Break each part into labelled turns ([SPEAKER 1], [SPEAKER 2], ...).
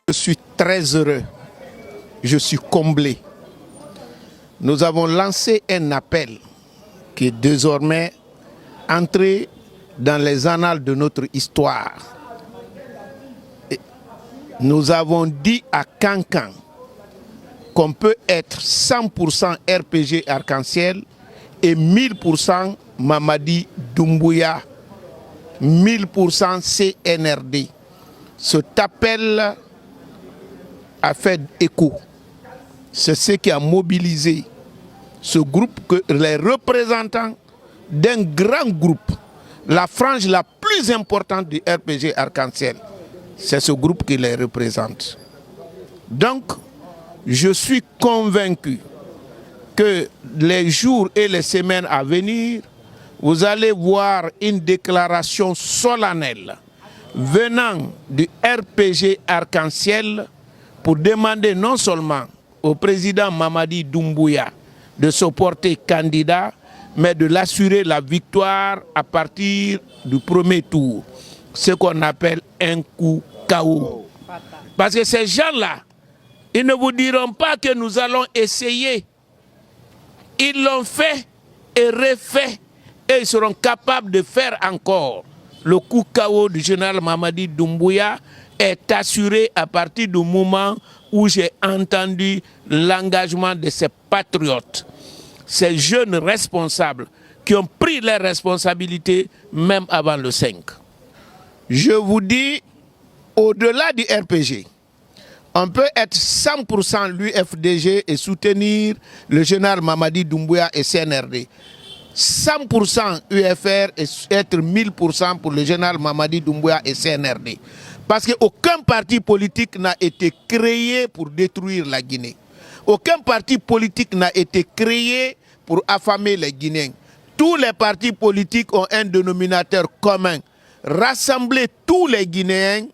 [SPEAKER 1] Je suis très heureux, je suis comblé. Nous avons lancé un appel qui est désormais entré dans les annales de notre histoire. Et nous avons dit à Kankan qu'on peut être 100% RPG Arc-en-Ciel et 1000% Mamadi Doumbouya, 1000% CNRD. Cet appel a fait écho. C'est ce qui a mobilisé ce groupe, que les représentants d'un grand groupe, la frange la plus importante du RPG Arc-en-Ciel. C'est ce groupe qui les représente. Donc, je suis convaincu que les jours et les semaines à venir, vous allez voir une déclaration solennelle venant du RPG Arc-en-Ciel pour demander non seulement au président Mamadi Doumbouya de se porter candidat, mais de l'assurer la victoire à partir du premier tour, ce qu'on appelle un coup KO. Parce que ces gens-là, ils ne vous diront pas que nous allons essayer. Ils l'ont fait et refait, et ils seront capables de faire encore. Le coup KO du général Mamadi Doumbouya est assuré à partir du moment où j'ai entendu l'engagement de ces patriotes, ces jeunes responsables qui ont pris leurs responsabilités même avant le 5. Je vous dis, au-delà du RPG, on peut être 100% l'UFDG et soutenir le général Mamadi Doumbouya et CNRD. 100% UFR et être 1000% pour le général Mamadi Doumbouya et CNRD. Parce qu'aucun parti politique n'a été créé pour détruire la Guinée. Aucun parti politique n'a été créé pour affamer les Guinéens. Tous les partis politiques ont un dénominateur commun. Rassembler tous les Guinéens,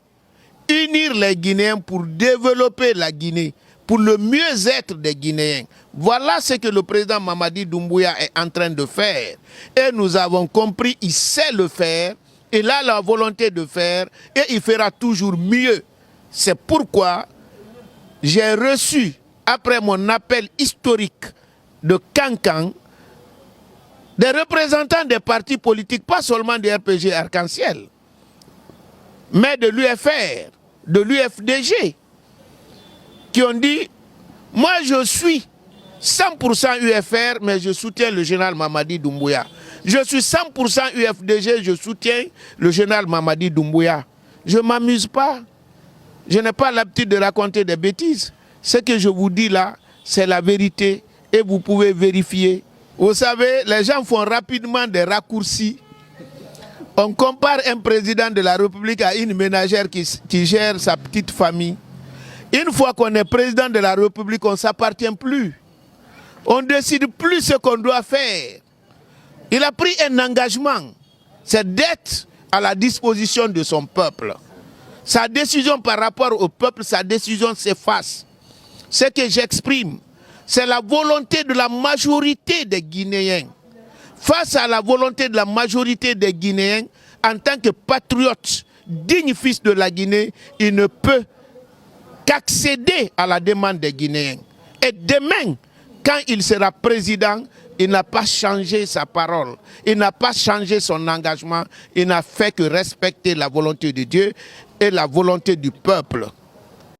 [SPEAKER 1] unir les Guinéens pour développer la Guinée, pour le mieux-être des Guinéens. Voilà ce que le président Mamadi Doumbouya est en train de faire. Et nous avons compris, il sait le faire, il a la volonté de faire et il fera toujours mieux. C'est pourquoi j'ai reçu, après mon appel historique de Kankan, des représentants des partis politiques, pas seulement du RPG Arc-en-Ciel, mais de l'UFR, de l'UFDG, qui ont dit, moi je suis 100% UFR, mais je soutiens le général Mamadi Doumbouya. Je suis 100% UFDG, je soutiens le général Mamadi Doumbouya. Je ne m'amuse pas. Je n'ai pas l'habitude de raconter des bêtises. Ce que je vous dis là, c'est la vérité et vous pouvez vérifier. Vous savez, les gens font rapidement des raccourcis. On compare un président de la République à une ménagère qui gère sa petite famille. Une fois qu'on est président de la République, on ne s'appartient plus. On ne décide plus ce qu'on doit faire. Il a pris un engagement, c'est d'être à la disposition de son peuple. Sa décision par rapport au peuple, sa décision s'efface. Ce que j'exprime, c'est la volonté de la majorité des Guinéens. Face à la volonté de la majorité des Guinéens, en tant que patriote, digne fils de la Guinée, il ne peut qu'accéder à la demande des Guinéens. Et demain, quand il sera président, il n'a pas changé sa parole, il n'a pas changé son engagement, il n'a fait que respecter la volonté de Dieu et la volonté du peuple.